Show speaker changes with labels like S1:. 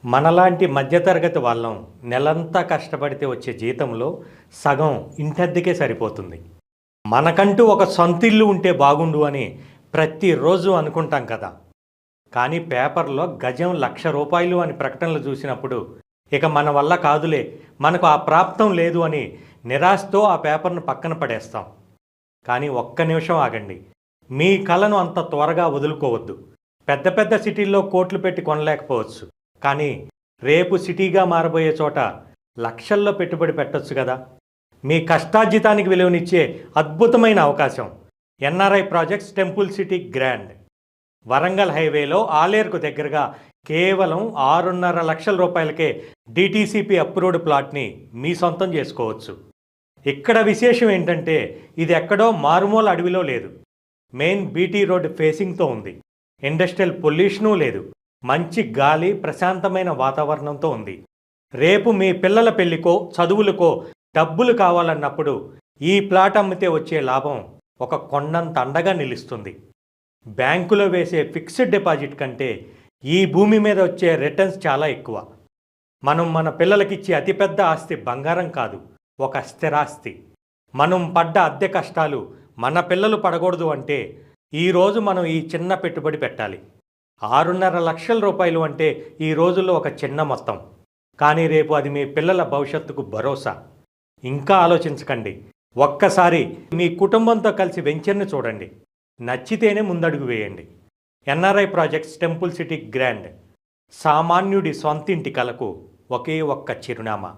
S1: మనలాంటి మధ్యతరగతి వాళ్ళం నెలంతా కష్టపడితే వచ్చే జీతంలో సగం ఇంటద్దెకే సరిపోతుంది. మనకంటూ ఒక సొంతిల్లు ఉంటే బాగుండు అని ప్రతిరోజు అనుకుంటాం కదా. కానీ పేపర్లో గజం రూ. 1,00,000 అని ప్రకటనలు చూసినప్పుడు ఇక మన వల్ల కాదులే, మనకు ఆ ప్రాప్తం లేదు అని నిరాశతో ఆ పేపర్ను పక్కన పడేస్తాం. కానీ ఒక్క నిమిషం ఆగండి. మీ కలను అంత త్వరగా వదులుకోవద్దు. పెద్ద పెద్ద సిటీల్లో కోట్లు పెట్టి కొనలేకపోవచ్చు, కానీ రేపు సిటీగా మారబోయే చోట లక్షల్లో పెట్టుబడి పెట్టొచ్చు కదా. మీ కష్టార్జితానికి విలువనిచ్చే అద్భుతమైన అవకాశం NRI projects temple city grand. Warangal హైవేలో ఆలేరుకు దగ్గరగా కేవలం 6.5 లక్షల రూపాయలకే డిటిసిపి అప్రూవ్డ్ ప్లాట్ని మీ సొంతం చేసుకోవచ్చు. ఇక్కడ విశేషం ఏంటంటే ఇది ఎక్కడో మారుమూల అడవిలో లేదు. మెయిన్ బీటీ రోడ్ ఫేసింగ్తో ఉంది. ఇండస్ట్రియల్ పొల్యూషను లేదు. మంచి గాలి, ప్రశాంతమైన వాతావరణంతో ఉంది. రేపు మీ పిల్లల పెళ్లికో చదువులకో డబ్బులు కావాలన్నప్పుడు ఈ ప్లాట్ అమ్మితే వచ్చే లాభం ఒక కొండంత అండగా నిలుస్తుంది. బ్యాంకులో వేసే ఫిక్స్డ్ డిపాజిట్ కంటే ఈ భూమి మీద వచ్చే రిటర్న్స్ చాలా ఎక్కువ. మనం మన పిల్లలకిచ్చే అతిపెద్ద ఆస్తి బంగారం కాదు, ఒక స్థిరాస్తి. మనం పడ్డ అద్దె కష్టాలు మన పిల్లలు పడకూడదు అంటే ఈరోజు మనం ఈ చిన్న పెట్టుబడి పెట్టాలి. 6.5 లక్షల రూపాయలు అంటే ఈ రోజుల్లో ఒక చిన్న మొత్తం, కానీ రేపు అది మీ పిల్లల భవిష్యత్తుకు భరోసా. ఇంకా ఆలోచించకండి. ఒక్కసారి మీ కుటుంబంతో కలిసి వెంచర్ని చూడండి. నచ్చితేనే ముందడుగు వేయండి. NRI projects temple city grand, సామాన్యుడి సొంతింటి కలకు ఒకే ఒక్క చిరునామా.